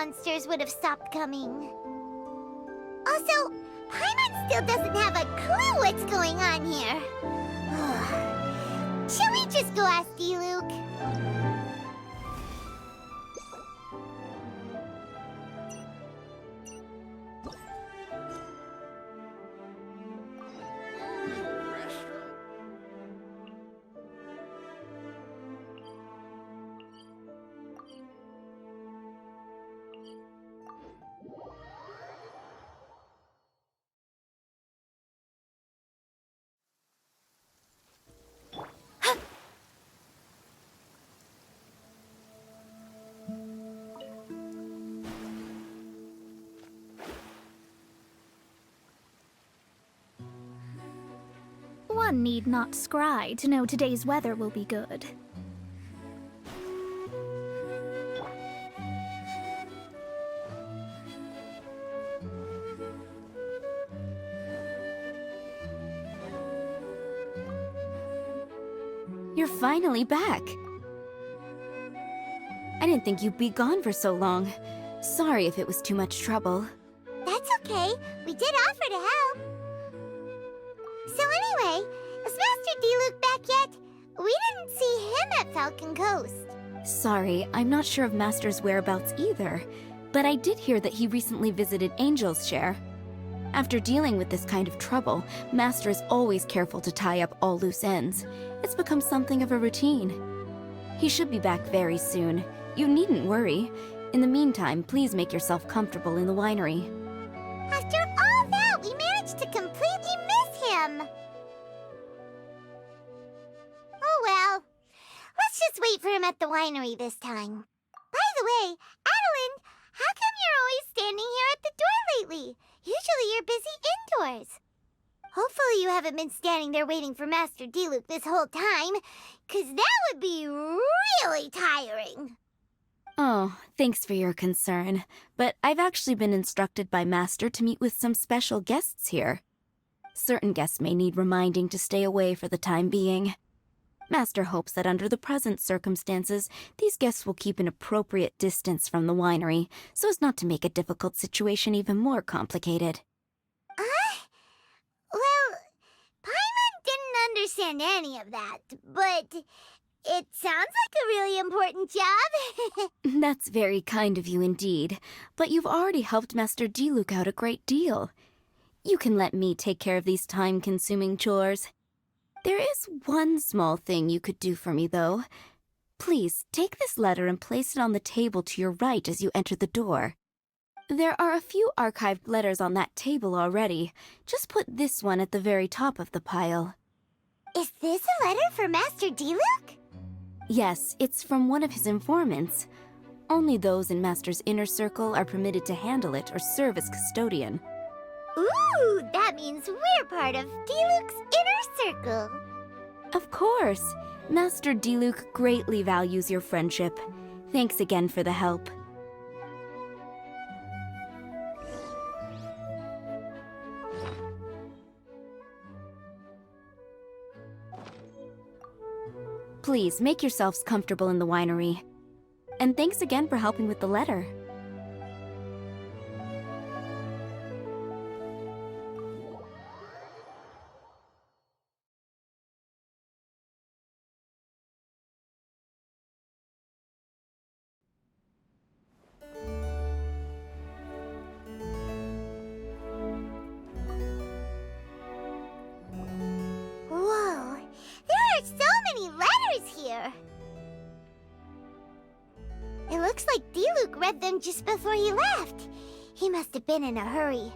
monsters would have stopped coming. Also, Paimon still doesn't have a clue what's going on here. Shall we just go ask Diluc? One need not scry to know today's weather will be good. You're finally back. I didn't think you'd be gone for so long. Sorry if it was too much trouble. That's okay. We did offer to help. So anyway, is Master Diluc back yet? We didn't see him at Falcon Coast. Sorry, I'm not sure of Master's whereabouts either, but I did hear that he recently visited Angel's Share. After dealing with this kind of trouble, Master is always careful to tie up all loose ends. It's become something of a routine. He should be back very soon. You needn't worry. In the meantime, please make yourself comfortable in the winery. After all that, we managed to completely miss him. Oh well. Let's just wait for him at the winery this time. By the way, Adeline, how come you're always standing here at the door lately? Usually you're busy indoors. Hopefully you haven't been standing there waiting for Master Diluc this whole time, 'cause that would be really tiring. Oh, thanks for your concern. But I've actually been instructed by Master to meet with some special guests here. Certain guests may need reminding to stay away for the time being. Master hopes that under the present circumstances, these guests will keep an appropriate distance from the winery, so as not to make a difficult situation even more complicated. Well, Paimon didn't understand any of that, but it sounds like a really important job. That's very kind of you indeed, but you've already helped Master Diluc out a great deal. You can let me take care of these time-consuming chores. There is one small thing you could do for me, though. Please, take this letter and place it on the table to your right as you enter the door. There are a few archived letters on that table already. Just put this one at the very top of the pile. Is this a letter for Master Diluc? Yes, it's from one of his informants. Only those in Master's inner circle are permitted to handle it or serve as custodian. Ooh, that means we're part of Diluc's inner circle. Of course. Master Diluc greatly values your friendship. Thanks again for the help. Please, make yourselves comfortable in the winery. And thanks again for helping with the letter. Whoa, there are so many letters here. It looks like Diluc read them just before he left. He must have been in a hurry.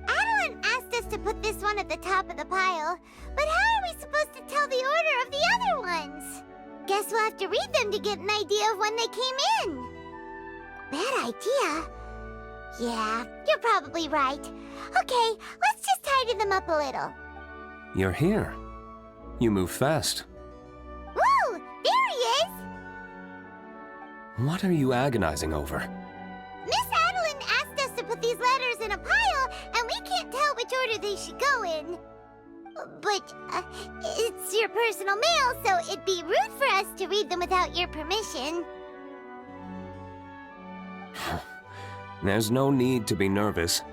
Adeline asked us to put this one at the top of the pile, but how are we supposed to tell the order of the other ones? Guess we'll have to read them to get an idea of when they came in. Bad idea. Yeah, you're probably right. Okay, let's just tidy them up a little. You're here. You move fast. Woo! There he is! What are you agonizing over? Miss Adeline asked us to put these letters in a pile, and we can't tell which order they should go in. But, it's your personal mail, so it'd be rude for us to read them without your permission. There's no need to be nervous.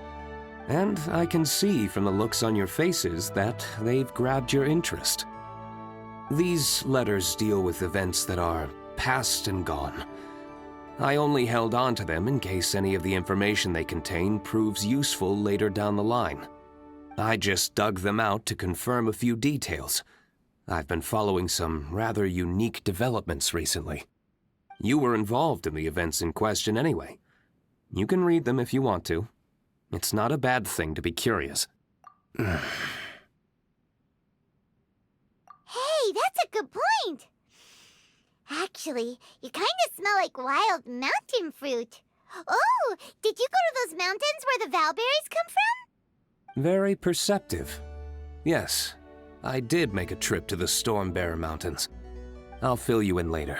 And I can see from the looks on your faces that they've grabbed your interest. These letters deal with events that are past and gone. I only held on to them in case any of the information they contain proves useful later down the line. I just dug them out to confirm a few details. I've been following some rather unique developments recently. You were involved in the events in question anyway. You can read them if you want to. It's not a bad thing to be curious. Hey, that's a good point! Actually, you kind of smell like wild mountain fruit. Oh, did you go to those mountains where the valberries come from? Very perceptive. Yes, I did make a trip to the Stormbearer Mountains. I'll fill you in later.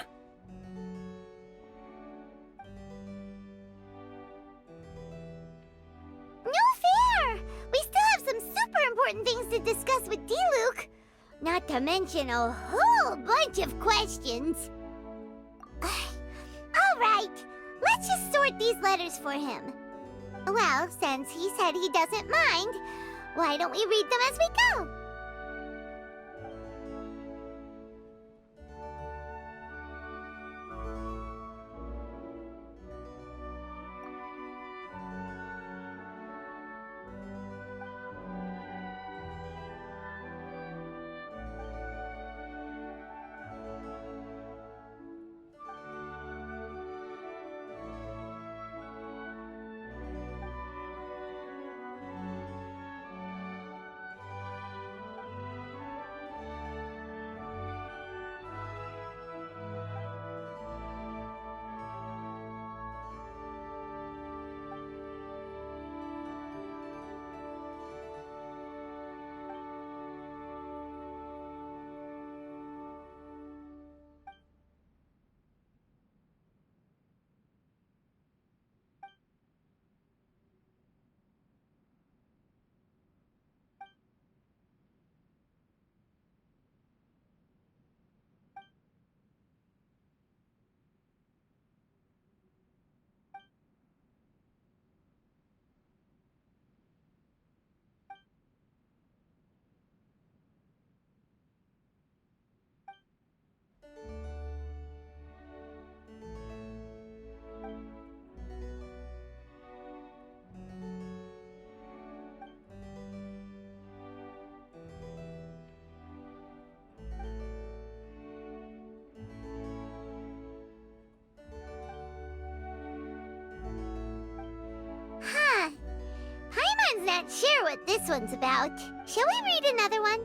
No fair! We still have some super important things to discuss with Diluc. Not to mention a whole bunch of questions. Alright, let's just sort these letters for him. Well, since he said he doesn't mind, why don't we read them as we go? Paimon's not sure what this one's about. Shall we read another one?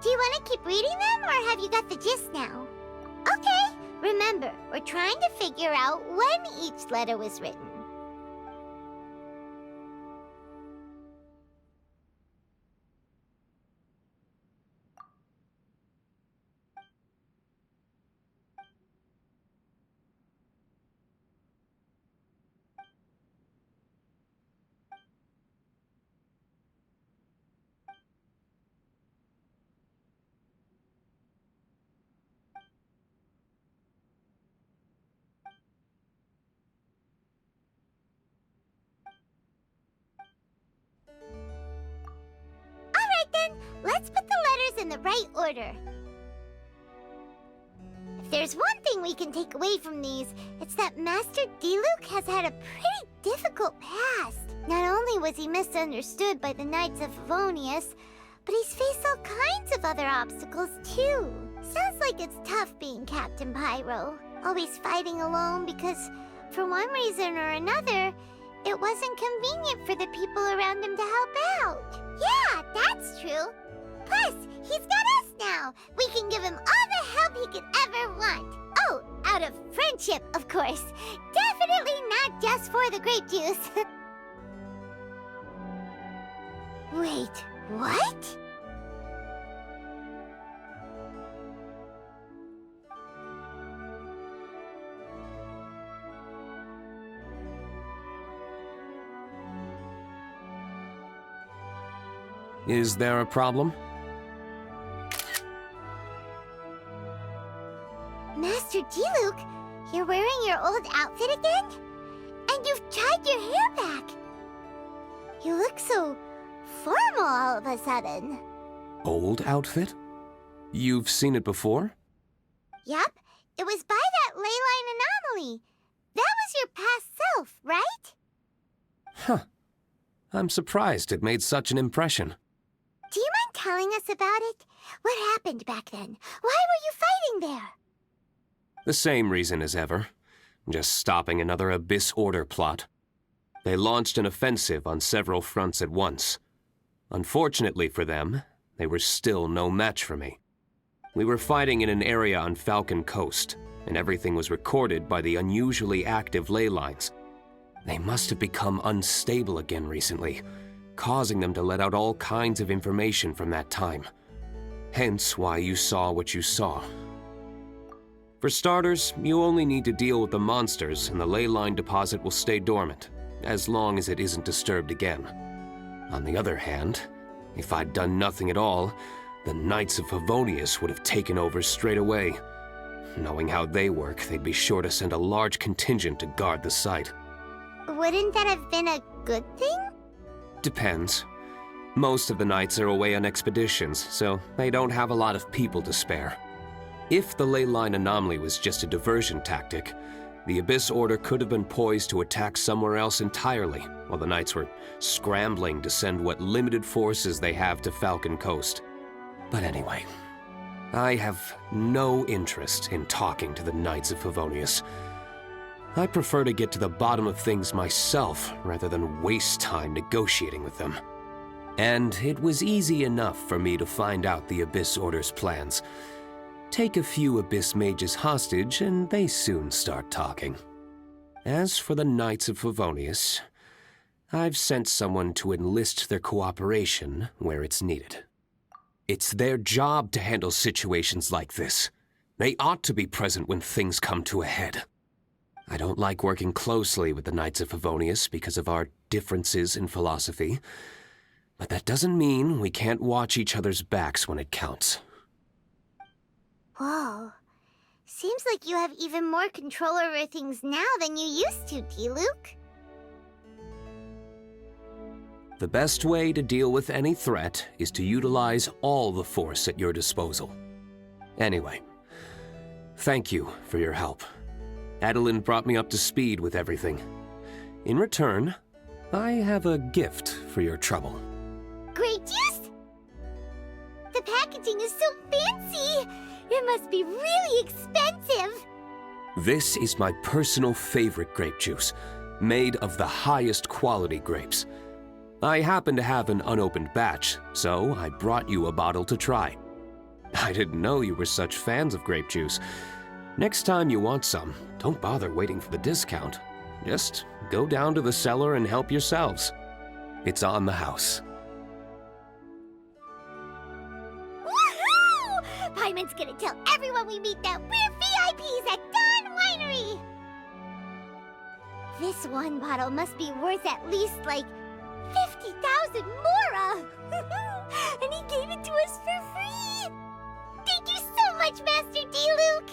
Do you want to keep reading them, or have you got the gist now? Okay, remember, we're trying to figure out when each letter was written. Let's put the letters in the right order. If there's one thing we can take away from these, it's that Master Diluc has had a pretty difficult past. Not only was he misunderstood by the Knights of Favonius, but he's faced all kinds of other obstacles too. Sounds like it's tough being Captain Pyro, always fighting alone because, for one reason or another, it wasn't convenient for the people around him to help out. Yeah, that's true. Plus, he's got us now. We can give him all the help he could ever want. Oh, out of friendship, of course. Definitely not just for the grape juice. Wait, what? Is there a problem? Master Diluc, you're wearing your old outfit again? And you've tied your hair back. You look so formal all of a sudden. Old outfit? You've seen it before? Yup, it was by that ley line anomaly. That was your past self, right? Huh. I'm surprised it made such an impression. Do you mind telling us about it? What happened back then? Why were you fighting there? The same reason as ever. Just stopping another Abyss Order plot. They launched an offensive on several fronts at once. Unfortunately for them, they were still no match for me. We were fighting in an area on Falcon Coast, and everything was recorded by the unusually active ley lines. They must have become unstable again recently, causing them to let out all kinds of information from that time. Hence why you saw what you saw. For starters, you only need to deal with the monsters and the ley line deposit will stay dormant, as long as it isn't disturbed again. On the other hand, if I'd done nothing at all, the Knights of Favonius would have taken over straight away. Knowing how they work, they'd be sure to send a large contingent to guard the site. Wouldn't that have been a good thing? Depends. Most of the Knights are away on expeditions, so they don't have a lot of people to spare. If the ley line anomaly was just a diversion tactic, the Abyss Order could have been poised to attack somewhere else entirely, while the Knights were scrambling to send what limited forces they have to Falcon Coast. But anyway, I have no interest in talking to the Knights of Favonius. I prefer to get to the bottom of things myself, rather than waste time negotiating with them. And it was easy enough for me to find out the Abyss Order's plans. Take a few Abyss Mages hostage, and they soon start talking. As for the Knights of Favonius, I've sent someone to enlist their cooperation where it's needed. It's their job to handle situations like this. They ought to be present when things come to a head. I don't like working closely with the Knights of Favonius because of our differences in philosophy, but that doesn't mean we can't watch each other's backs when it counts. Whoa. Seems like you have even more control over things now than you used to, Diluc. The best way to deal with any threat is to utilize all the force at your disposal. Anyway, thank you for your help. Adeline brought me up to speed with everything. In return, I have a gift for your trouble. Grape juice? The packaging is so fancy! It must be really expensive! This is my personal favorite grape juice, made of the highest quality grapes. I happen to have an unopened batch, so I brought you a bottle to try. I didn't know you were such fans of grape juice. Next time you want some, don't bother waiting for the discount. Just go down to the cellar and help yourselves. It's on the house. Woohoo! Paimon's gonna tell everyone we meet that we're VIPs at Dawn Winery! This one bottle must be worth at least, like, 50,000 mora! And he gave it to us for free! Thank you so much, Master Diluc!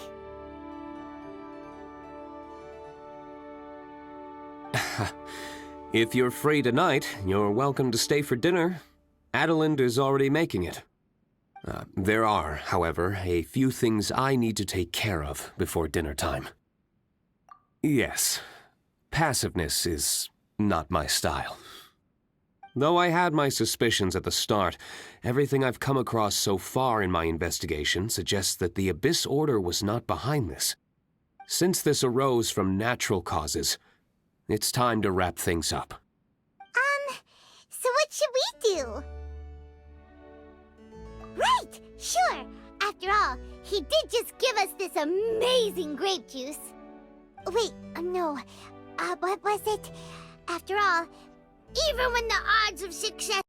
If you're free tonight, you're welcome to stay for dinner. Adeline is already making it. There are, however, a few things I need to take care of before dinner time. Yes, passiveness is not my style. Though I had my suspicions at the start, everything I've come across so far in my investigation suggests that the Abyss Order was not behind this. Since this arose from natural causes, It's time to wrap things up. So what should we do? Right! Sure! After all, he did just give us this amazing grape juice. Wait, no. What was it? After all, even when the odds of success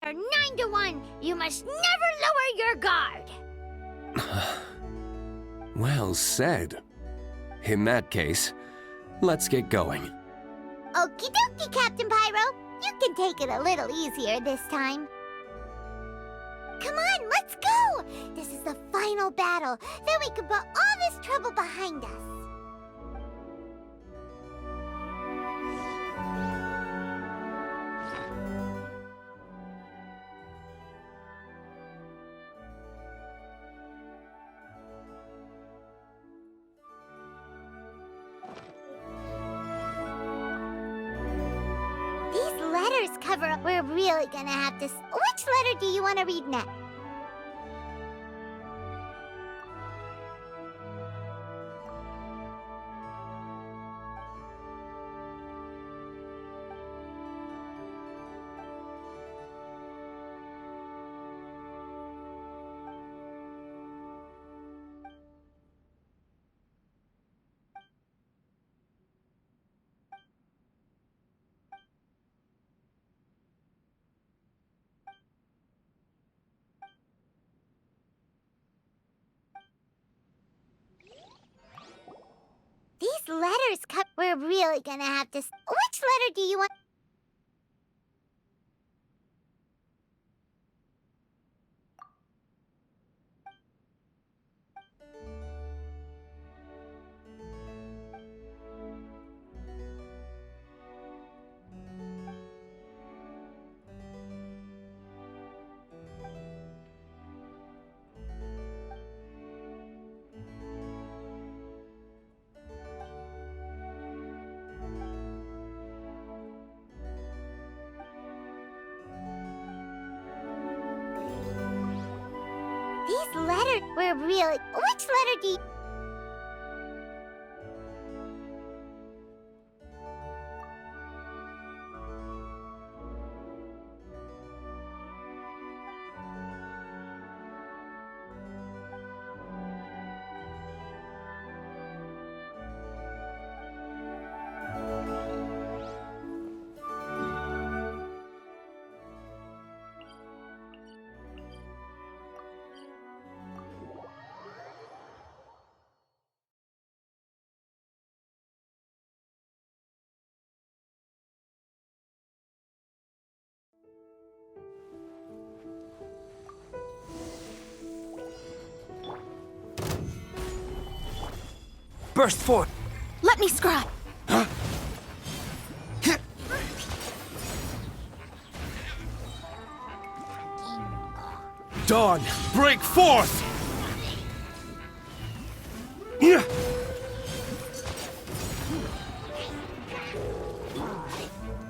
are 9 to 1, you must never lower your guard. Well said. In that case, let's get going. Okie dokie, Captain Pyro. You can take it a little easier this time. Come on, let's go! This is the final battle. Then we can put all this trouble behind us. These letters cover up. We're really gonna have to... Which letter do you want to read next? These letters cut. We're really gonna have to... Which letter do you want? These letters... We're really... Which letter do you... Burst forth! Let me scry! Dawn, break forth!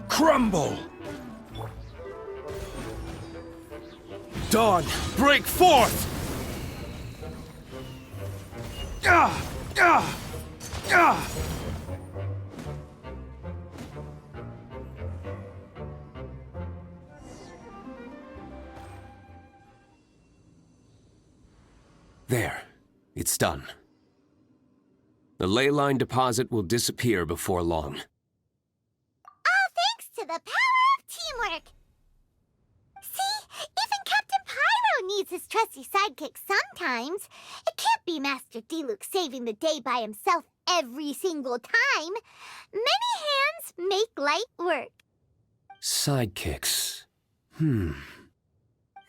Crumble! Dawn, break forth! There. It's done. The ley line deposit will disappear before long. All thanks to the power of teamwork. See? Even Captain Pyro needs his trusty sidekick sometimes. It can't be Master Diluc saving the day by himself every single time. Many hands make light work. Sidekicks.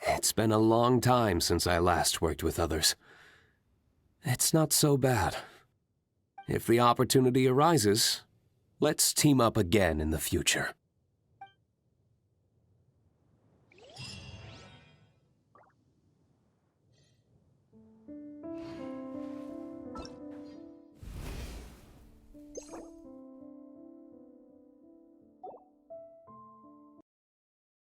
It's been a long time since I last worked with others. It's not so bad. If the opportunity arises, let's team up again in the future.